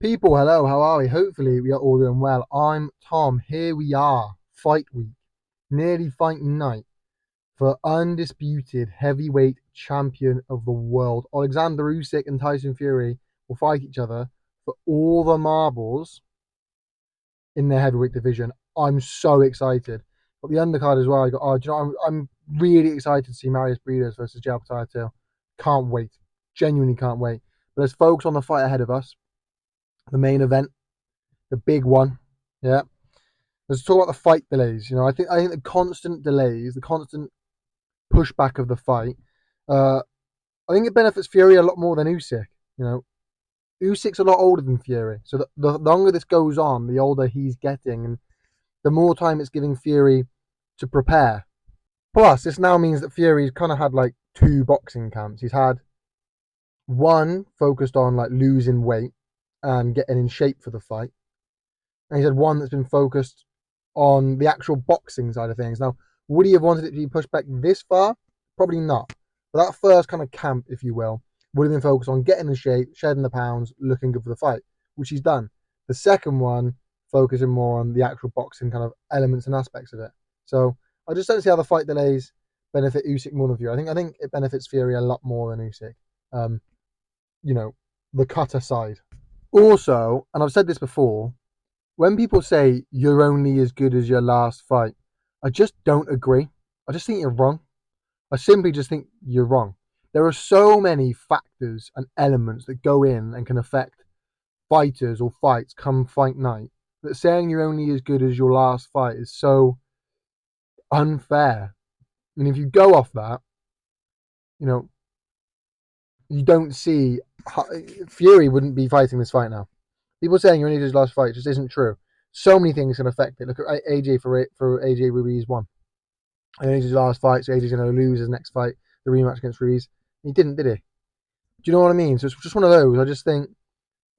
People, hello, how are we? Hopefully, we are all doing well. I'm Tom. Here we are, fight week, nearly fight night for undisputed heavyweight champion of the world. Alexander Usyk and Tyson Fury will fight each other for all the marbles in their heavyweight division. I'm so excited. But the undercard as well. I got. Oh, do you know? I'm really excited to see Marius Breeders versus Jao Too. Can't wait. Genuinely can't wait. But let's focus on the fight ahead of us. The main event, the big one. Yeah. Let's talk about the fight delays. I think the constant delays, the constant pushback of the fight, uh, I think it benefits Fury a lot more than Usyk. You know, Usyk's a lot older than Fury, so the longer this goes on, the older he's getting, and the more time it's giving Fury to prepare. Plus, this now means that Fury's kind of had like two boxing camps. He's had one focused on like losing weight and getting in shape for the fight, and he's had one that's been focused on the actual boxing side of things. Now, would he have wanted it to be pushed back this far? Probably not. But that first kind of camp, if you will, would have been focused on getting in shape, shedding the pounds, looking good for the fight, which he's done. The second one, focusing more on the actual boxing kind of elements and aspects of it. So I just don't see how the fight delays benefit Usyk more than Fury. I think it benefits Fury a lot more than Usyk. Um, you know, the cutter side. Also, and I've said this before, when people say you're only as good as your last fight, I just don't agree. I just think you're wrong. I simply just think you're wrong. There are so many factors and elements that go in and can affect fighters or fights come fight night that saying you're only as good as your last fight is so unfair. I mean, if you go off that, you know, you don't see Fury wouldn't be fighting this fight now. People saying you're only his last fight just isn't true. So many things can affect it. Look at AJ for AJ Ruiz won. And his last fight, so AJ's going to lose his next fight, the rematch against Ruiz. He didn't, did he? Do you know what I mean? So it's just one of those. I just think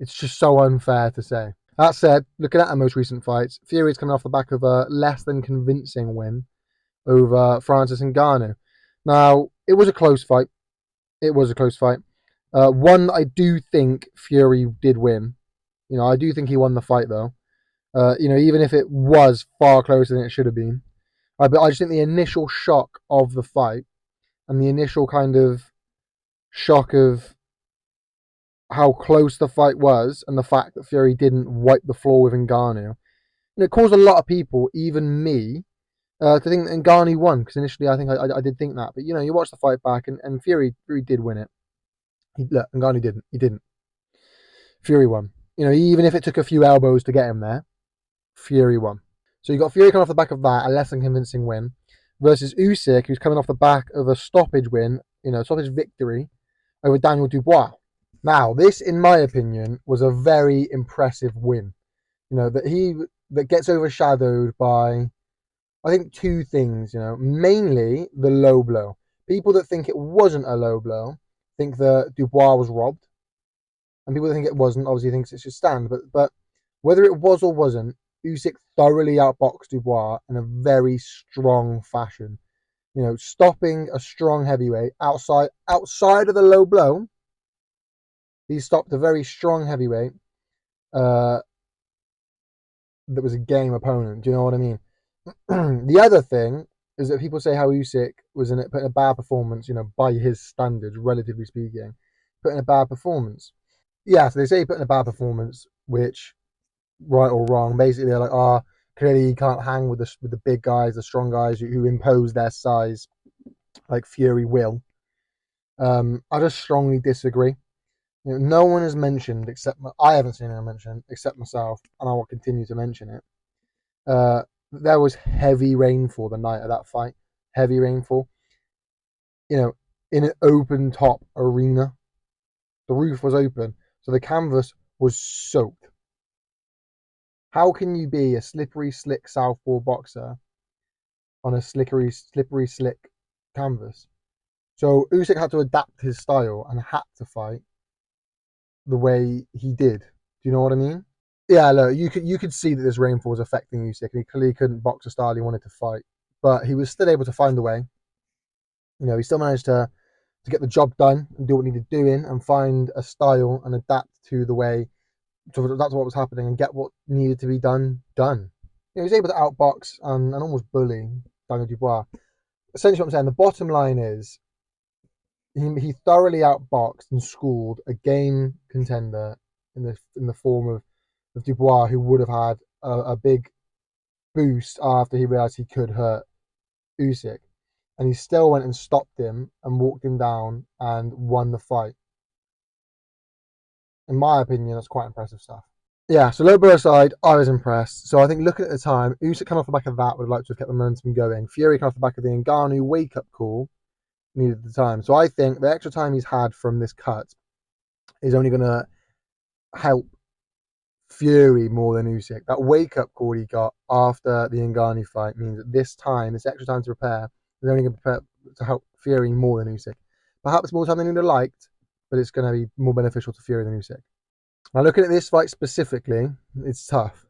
it's just so unfair to say. That said, looking at our most recent fights, Fury's coming off the back of a less than convincing win over Francis Ngannou. Now, it was a close fight. It was a close fight. One I do think Fury did win. I do think he won the fight though. Even if it was far closer than it should have been. But I just think the initial shock of the fight and the initial kind of shock of how close the fight was and the fact that Fury didn't wipe the floor with Ngannou, it caused a lot of people, even me, to think that Ngannou won, because initially I think I did think that. But, you watch the fight back and Fury did win it. Look, Ngannou didn't. He didn't. Fury won. Even if it took a few elbows to get him there, Fury won. So you got Fury coming off the back of that, a less than convincing win, versus Usyk, who's coming off the back of a stoppage win, stoppage victory over Daniel Dubois. Now, this, in my opinion, was a very impressive win. That gets overshadowed by, I think, two things. Mainly the low blow. People that think it wasn't a low blow think that Dubois was robbed, and people that think it wasn't obviously thinks it should stand. But whether it was or wasn't, Usyk thoroughly outboxed Dubois in a very strong fashion. Stopping a strong heavyweight outside of the low blow. He stopped a very strong heavyweight that was a game opponent. Do you know what I mean? The other thing is that people say how Usyk was put in a bad performance, by his standards, relatively speaking, put in a bad performance. Yeah, so they say he put in a bad performance, which, right or wrong, basically they're like, clearly he can't hang with the big guys, the strong guys who impose their size, like Fury will. I just strongly disagree. No one has mentioned I haven't seen anyone mention except myself, and I will continue to mention it. There was heavy rainfall the night of that fight. Heavy rainfall. In an open top arena. The roof was open, so the canvas was soaked. How can you be a slippery, slick southpaw boxer on a slippery, slick canvas? So Usyk had to adapt his style and had to fight the way he did. Do you know what I mean? Yeah, look, you could see that this rainfall was affecting Usyk, and he clearly couldn't box the style he wanted to fight, but he was still able to find a way. He still managed to get the job done and do what he needed doing and find a style and adapt to the way So that's what was happening, and get what needed to be done done. He was able to outbox and almost bully Daniel Dubois. Essentially, what I'm saying, the bottom line is he thoroughly outboxed and schooled a game contender in the form of Dubois, who would have had a big boost after he realized he could hurt Usyk, and he still went and stopped him and walked him down and won the fight. In my opinion, that's quite impressive stuff. Yeah, so low blow aside, I was impressed. So I think looking at the time, Usyk coming off the back of that would have liked to have kept the momentum going. Fury coming off the back of the Ngannou wake-up call needed the time. So I think the extra time he's had from this cut is only going to help Fury more than Usyk. That wake-up call he got after the Ngannou fight means that this time, this extra time to prepare, is only going to help Fury more than Usyk. Perhaps more time than he would have liked, but it's going to be more beneficial to Fury than Usyk. Now, looking at this fight specifically, it's tough.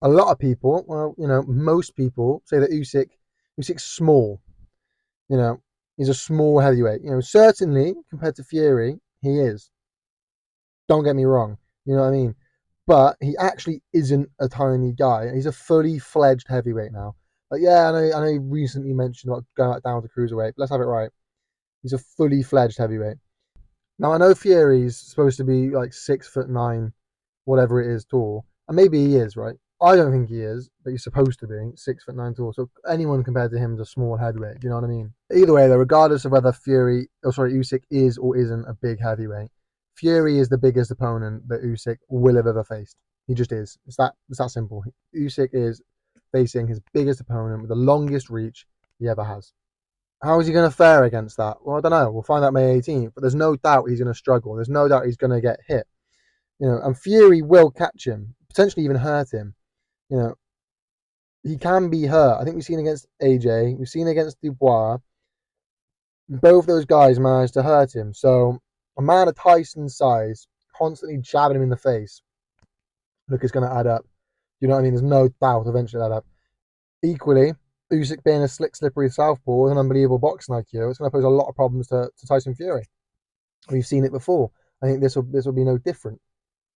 A lot of people, well, most people say that Usyk's small. He's a small heavyweight. Certainly compared to Fury, he is. Don't get me wrong. You know what I mean? But he actually isn't a tiny guy. He's a fully fledged heavyweight now. Like, yeah, I know you recently mentioned about going back down to cruiserweight, but let's have it right. He's a fully fledged heavyweight. Now I know Fury's supposed to be like 6'9", whatever it is, tall, and maybe he is, right? I don't think he is, but he's supposed to be 6'9" tall. So anyone compared to him is a small heavyweight. Do you know what I mean? Either way, though, regardless of whether Usyk is or isn't a big heavyweight, Fury is the biggest opponent that Usyk will have ever faced. He just is. It's that simple. Usyk is facing his biggest opponent with the longest reach he ever has. How is he going to fare against that? Well, I don't know. We'll find out May 18th. But there's no doubt he's going to struggle. There's no doubt he's going to get hit. And Fury will catch him, potentially even hurt him. He can be hurt. I think we've seen against AJ. We've seen against Dubois. Both those guys managed to hurt him. So a man of Tyson's size constantly jabbing him in the face, look, it's going to add up. You know what I mean? There's no doubt eventually add up. Equally, Usyk being a slick, slippery southpaw with an unbelievable boxing IQ, it's going to pose a lot of problems to Tyson Fury. We've seen it before. I think this will be no different.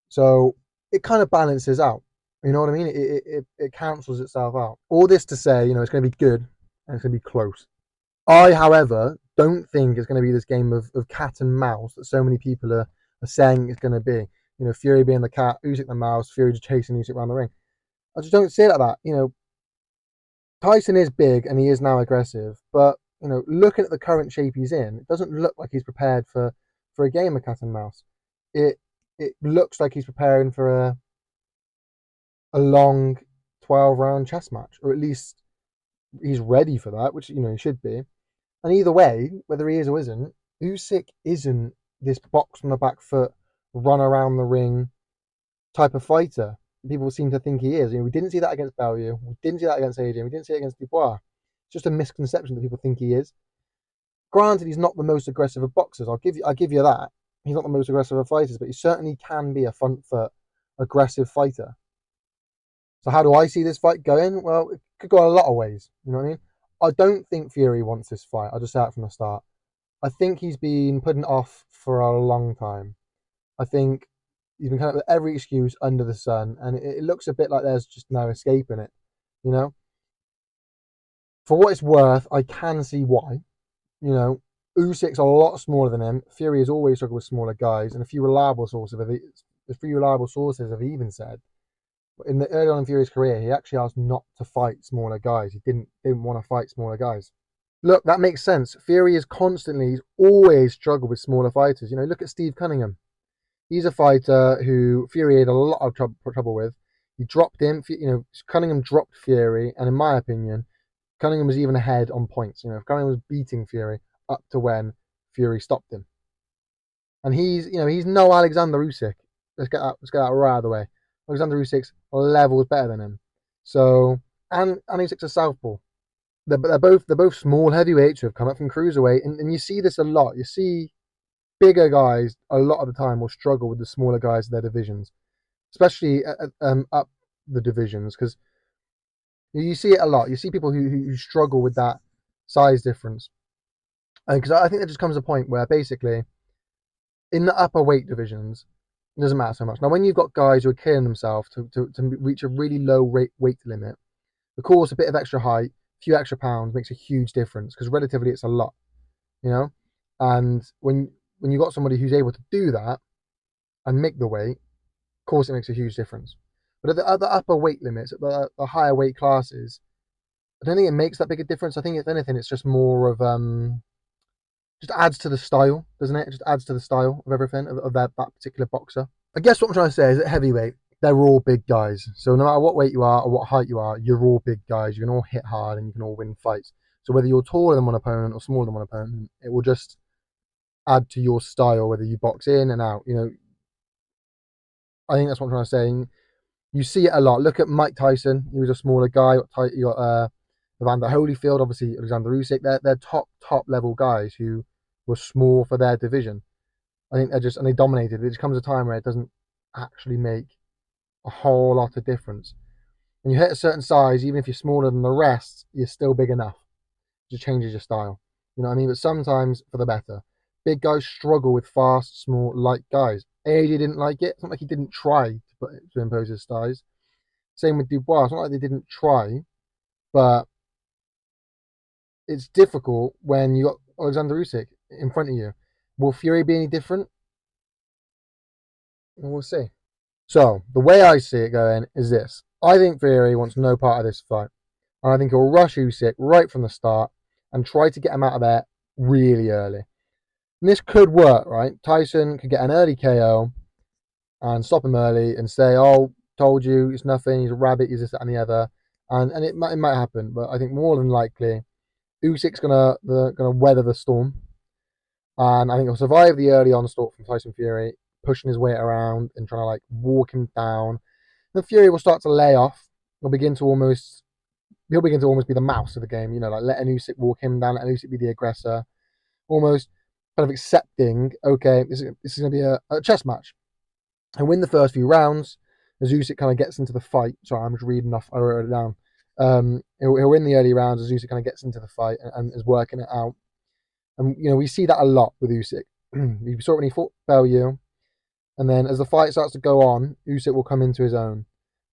So it kind of balances out. You know what I mean? It cancels itself out. All this to say, it's going to be good and it's going to be close. I, however, don't think it's going to be this game of cat and mouse that so many people are saying it's going to be. Fury being the cat, Usyk the mouse, Fury just chasing Usyk around the ring. I just don't see it like that. Tyson is big and he is now aggressive, but looking at the current shape he's in, it doesn't look like he's prepared for a game of cat and mouse. It looks like he's preparing for a long 12-round chess match, or at least he's ready for that, which he should be. And either way, whether he is or isn't, Usyk isn't this box on the back foot, run around the ring type of fighter. People seem to think he is. We didn't see that against Bellew. We didn't see that against AJ. We didn't see it against Dubois. It's just a misconception that people think he is. Granted, he's not the most aggressive of boxers. I'll give you that. He's not the most aggressive of fighters, but he certainly can be a front foot aggressive fighter. So how do I see this fight going? Well, it could go a lot of ways. You know what I mean? I don't think Fury wants this fight. I'll just say that from the start. I think he's been putting it off for a long time. I think he's been coming up with every excuse under the sun, and it looks a bit like there's just no escaping it. For what it's worth, I can see why. Usyk's a lot smaller than him. Fury has always struggled with smaller guys, and a few reliable sources have even said early on in Fury's career, he actually asked not to fight smaller guys. He didn't want to fight smaller guys. Look, that makes sense. Fury he's always struggled with smaller fighters. Look at Steve Cunningham. He's a fighter who Fury had a lot of trouble with. He dropped him. Cunningham dropped Fury, and in my opinion, Cunningham was even ahead on points. Cunningham was beating Fury up to when Fury stopped him. And he's no Alexander Usyk. Let's get that right out of the way. Alexander Usyk's levels better than him. So, and Usyk's a southpaw. They're both small heavyweights who have come up from cruiserweight, and you see this a lot. You see bigger guys a lot of the time will struggle with the smaller guys in their divisions, especially up the divisions, because you see it a lot. You see people who struggle with that size difference, because I think there just comes a point where basically in the upper weight divisions, It doesn't matter so much. Now, when you've got guys who are killing themselves to reach a really low weight limit, of course, a bit of extra height, a few extra pounds makes a huge difference because relatively it's a lot, you know. And when you got somebody who's able to do that and make the weight, of course, it makes a huge difference. But at the upper weight limits, at the higher weight classes, I don't think it makes that big a difference. I think if anything, it's just more of just adds to the style, doesn't it? It just adds to the style of everything of that particular boxer. I guess what I'm trying to say is at heavyweight, they're all big guys. So no matter what weight you are or what height you are, you're all big guys. You can all hit hard and you can all win fights. So whether you're taller than one opponent or smaller than one opponent, it will just add to your style, whether you box in and out. I think that's what I'm trying to say. You see it a lot. Look at Mike Tyson. He was a smaller guy. You got Evander Holyfield, obviously Alexander Usyk. They're top level guys who were small for their division. I think and they dominated. It just comes a time where it doesn't actually make a whole lot of difference. When you hit a certain size, even if you're smaller than the rest, you're still big enough. It just changes your style. You know what I mean? But sometimes for the better. Big guys struggle with fast, small, light guys. AJ didn't like it. It's not like he didn't try to impose his styles. Same with Dubois. It's not like they didn't try, but it's difficult when you got Alexander Usyk in front of you. Will Fury be any different? We'll see. So the way I see it going is this: I think Fury wants no part of this fight, and I think he'll rush Usyk right from the start and try to get him out of there really early. And this could work, right? Tyson could get an early KO and stop him early and say, "Oh, told you, it's nothing. He's a rabbit. He's this, that, and the other," and it might happen, but I think more than likely Usyk's gonna weather the storm, and I think he'll survive the early onslaught from Tyson Fury, pushing his weight around and trying to like walk him down. The Fury will start to lay off. He'll begin to almost be the mouse of the game. Like letting Usyk walk him down, letting Usyk be the aggressor, almost kind of accepting, okay, this is going to be a chess match. And win the first few rounds as Usyk kind of gets into the fight. Sorry, I'm just reading off. I wrote it down. He'll win the early rounds as Usyk kind of gets into the fight and is working it out. And we see that a lot with Usyk. We saw it when he fought Bellew, and then as the fight starts to go on, Usyk will come into his own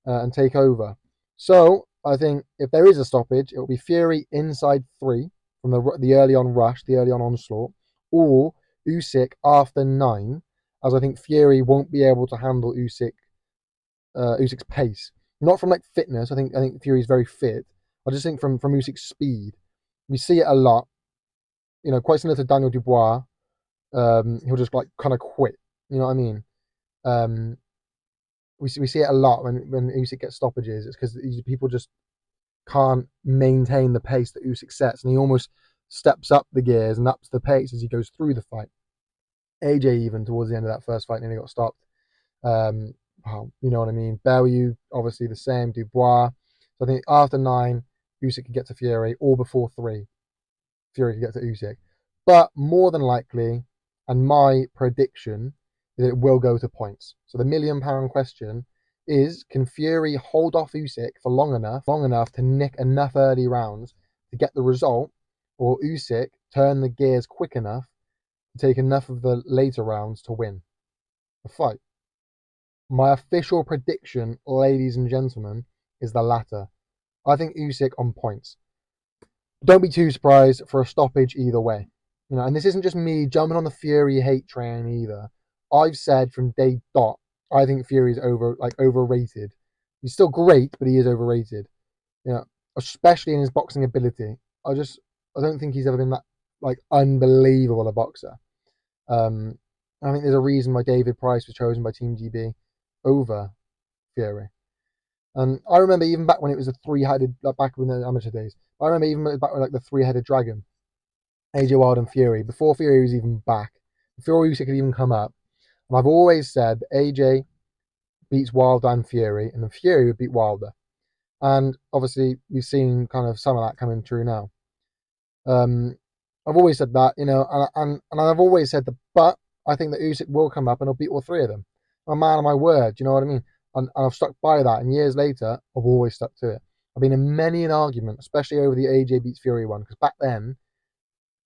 and take over. So I think if there is a stoppage, it will be Fury inside 3 from the early on rush, the early on onslaught, or Usyk after 9, as I think Fury won't be able to handle Usyk's pace. Not from like fitness. I think Fury's very fit. I just think from Usyk's speed, we see it a lot. Quite similar to Daniel Dubois. He'll just like kind of quit. You know what I mean? Um, we see it a lot when Usyk gets stoppages. It's because people just can't maintain the pace that Usyk sets, and he almost steps up the gears and ups the pace as he goes through the fight. AJ even towards the end of that first fight nearly got stopped. Well, you know what I mean. Bellew obviously the same. Dubois. So I think after 9, Usyk could get to Fury, or before 3, Fury could get to Usyk. But more than likely, and my prediction is that it will go to points. So the £1,000,000 question is: can Fury hold off Usyk for long enough to nick enough early rounds to get the result, or Usyk turn the gears quick enough to take enough of the later rounds to win the fight? My official prediction, ladies and gentlemen, is the latter. I think Usyk on points. Don't be too surprised for a stoppage either way. And this isn't just me jumping on the Fury hate train either. I've said from day dot, I think Fury's overrated. He's still great, but he is overrated. Especially in his boxing ability. I don't think he's ever been that like unbelievable a boxer. I think there's a reason why David Price was chosen by Team GB over Fury. And I remember even back when it was a three-headed, like back in the amateur days. I remember even back when like the three-headed dragon, AJ Wilde and Fury, before Fury was even back, before Usyk could even come up. And I've always said AJ beats Wilder and Fury, and then Fury would beat Wilder. And obviously we've seen kind of some of that coming true now. I've always said that, and I've always said that, but I think that Usyk will come up and he'll beat all 3 of them. I'm a man of my word, you know what I mean? And I've stuck by that, and years later, I've always stuck to it. I've been in many an argument, especially over the AJ beats Fury one, because back then,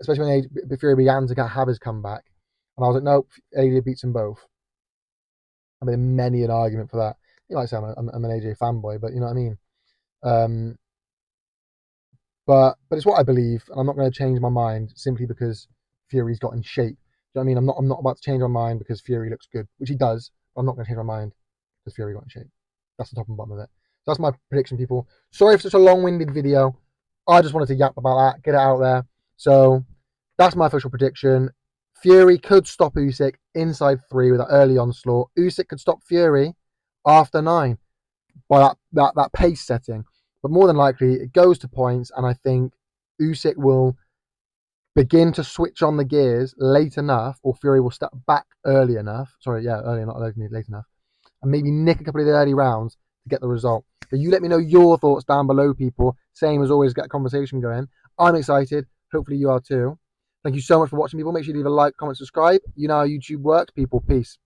especially when Fury began to have his comeback, and I was like, no, AJ beats them both. I've been in many an argument for that. You know, like I say, I'm an AJ fanboy, but you know what I mean. Um, but it's what I believe, and I'm not going to change my mind simply because Fury's got in shape. Do you know what I mean? I'm not about to change my mind because Fury looks good, which he does. But I'm not going to change my mind because Fury got in shape. That's the top and bottom of it. So that's my prediction, people. Sorry for such a long-winded video. I just wanted to yap about that, get it out there. So that's my official prediction. Fury could stop Usyk inside 3 with an early onslaught. Usyk could stop Fury after 9 by that pace setting. But more than likely, it goes to points, and I think Usyk will begin to switch on the gears late enough, or Fury will step back early enough. Sorry, yeah, early, not late enough, and maybe nick a couple of the early rounds to get the result. But you let me know your thoughts down below, people. Same as always, get a conversation going. I'm excited. Hopefully you are too. Thank you so much for watching, people. Make sure you leave a like, comment, subscribe. You know how YouTube works, people. Peace.